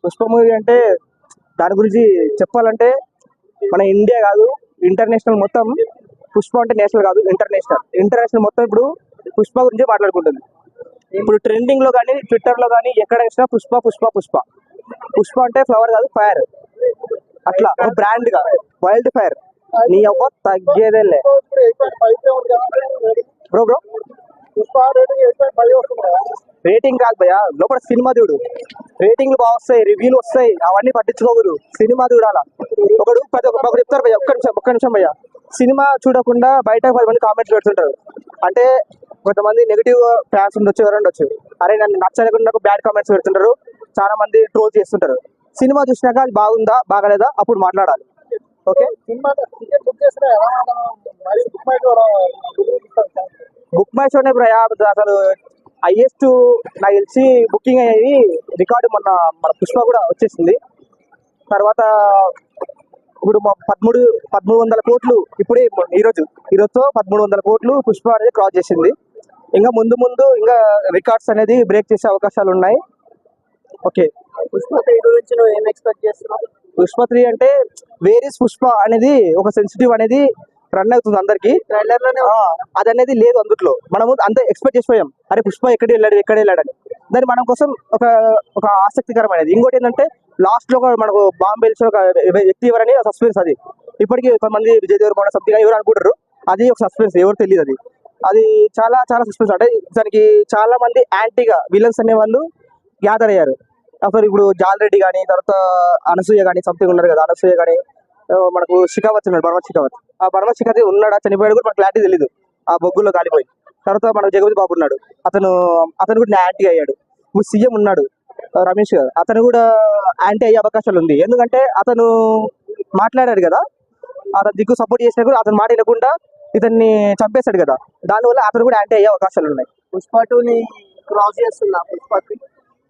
Pushpa movie అంటే దాని గురించి చెప్పాలంటే మన ఇండియా కాదు ఇంటర్నేషనల్ మొత్తం పుష్ప అంటే నేషనల్ కాదు ఇంటర్నేషనల్ మొత్తం ఇప్పుడు పుష్ప గురించి మాట్లాడుకుంటుంది. ఇప్పుడు ట్రెండింగ్ లో కానీ ట్విట్టర్ లో కానీ ఎక్కడ వేసినా పుష్ప పుష్ప పుష్ప పుష్ప అంటే ఫ్లవర్ కాదు ఫైర్, అట్లా ఒక బ్రాండ్ గా వైల్డ్ ఫైర్. నీ అవ్వ తగ్గేదేలే బ్రో బ్రో. రేటింగ్ కాదు భయ్యా, లోపల సినిమా చూడు. రేటింగ్లు బాగా వస్తాయి, రివ్యూలు వస్తాయి, అవన్నీ పట్టించుకోకూడదు. సినిమా చూడాలా. ఒకడు చెప్తారు భయ్యా, ఒక్క నిమిషం భయ్యా. సినిమా చూడకుండా బయట 10 మంది కామెంట్స్ పెడుతుంటారు. అంటే కొంతమంది నెగిటివ్ ఫ్యాన్స్ ఉండొచ్చు, ఎవరు ఉండొచ్చు. అరే నన్ను నచ్చలేకుండా నాకు బ్యాడ్ కామెంట్స్ పెడుతుంటారు, చాలా మంది ట్రోల్ చేస్తుంటారు. సినిమా చూసినాక అది బాగుందా బాగలేదా అప్పుడు మాట్లాడాలి. ఓకే, బుక్ మై షోనే భయ్యా అసలు హైయెస్ట్ నాకు తెలిసి బుకింగ్ అయ్యేది రికార్డు. మన పుష్ప కూడా వచ్చేసింది. తర్వాత ఇప్పుడు మా 1300 కోట్లు ఇప్పుడే ఈరోజుతో 1300 కోట్లు పుష్ప అనేది క్రాస్ చేసింది. ఇంకా ముందు ఇంకా రికార్డ్స్ అనేది బ్రేక్ చేసే అవకాశాలు ఉన్నాయి. ఓకే, పుష్ప 3 గురించి నువ్వు ఏం ఎక్స్పెక్ట్ చేస్తున్నావు? పుష్ప 3 అంటే వేరీస్ పుష్ప అనేది ఒక సెన్సిటివ్ అనేది రన్ అవుతుంది అందరికి. ట్రైలర్ లోనే అది అనేది లేదు అందులో. మనము అంతా ఎక్స్పెక్ట్ చేసిపోయాం, అరే పుష్ప ఎక్కడ వెళ్ళాడని. దాన్ని మనం కోసం ఒక ఆసక్తికరమైనది. ఇంకోటి ఏంటంటే లాస్ట్ లో మనకు బాంబే ఒక వ్యక్తి ఎవరని సస్పెన్స్. అది ఇప్పటికీ కొంతమంది విజయ్ దేవరకొండ సంథింగ్ ఎవరు అనుకుంటారు, అది ఒక సస్పెన్స్, ఎవరు తెలియదు. అది చాలా చాలా సస్పెన్స్. అంటే దానికి చాలా మంది యాంటీగా విలన్స్ అనే వాళ్ళు గ్యాదర్ అయ్యారు. అసలు ఇప్పుడు జాల్రెడ్డి కానీ, తర్వాత అనసూయ కానీ సంథింగ్ ఉన్నారు కదా, అనసూయ కానీ, మనకు షికావత్ ఉన్నాడు, బర్మా షికావత్. ఆ బర్మా షికావత్ ఉన్నాడా చనిపోయాడు కూడా మనకు క్లారిటీ తెలియదు, ఆ బొగ్గుల్లో కాలిపోయి. తర్వాత మనకు జగపతి బాబు ఉన్నాడు, అతను కూడా యాంటీ అయ్యాడు. ఇప్పుడు సీఎం ఉన్నాడు రమేష్ గారు, అతను కూడా యాంటీ అయ్యే అవకాశాలు ఉంది. ఎందుకంటే అతను మాట్లాడాడు కదా, అతను దిక్కు సపోర్ట్ చేసినా కూడా అతను మాట వినకుండా ఇతన్ని చంపేశాడు కదా, దానివల్ల అతను కూడా యాంటీ అయ్యే అవకాశాలు ఉన్నాయి. పుష్ప 2ని క్రాస్ చేస్తున్నా. పుష్ప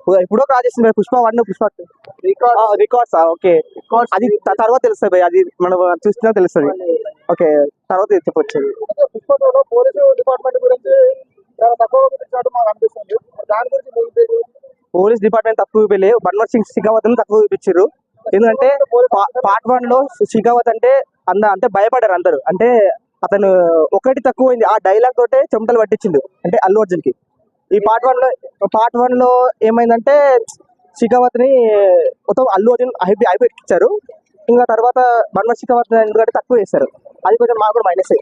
3 ఇప్పుడు క్రాస్ చేసింది. పుష్ప 1 పుష్ప 2 రికార్డ్స్. ఓకే, అది తర్వాత తెలుస్తుంది భయ్, అది మనం చూసినా తెలుస్తుంది. ఓకే, తర్వాత చెప్పొచ్చు. పుష్ప 2లో పోలీసు డిపార్ట్మెంట్ గురించి చాలా తక్కువ చూపించినట్టు మాకు అనిపిస్తుంది. దాని గురించి పోలీస్ డిపార్ట్మెంట్ తక్కువ చూపించలేదు, బన్వర్ సింగ్ షికావత్ తక్కువ చూపించారు. ఎందుకంటే పార్ట్ 1 లో షికావత్ అంటే అంటే భయపడారు అందరు. అంటే అతను ఒకటి తక్కువైంది, ఆ డైలాగ్ తోటే చెమటలు పట్టించిండు అంటే అల్లు అర్జున్ కి. ఈ పార్ట్ వన్ లో ఏమైందంటే షికావత్ ని మొత్తం అల్లు అర్జున్ హైప్ ఎక్కించారు. ఇంకా తర్వాత బన్వర్ షికావత్ ఎందుకంటే తక్కువ చేశారు, అది కొంచెం మాకు కూడా మైనస్.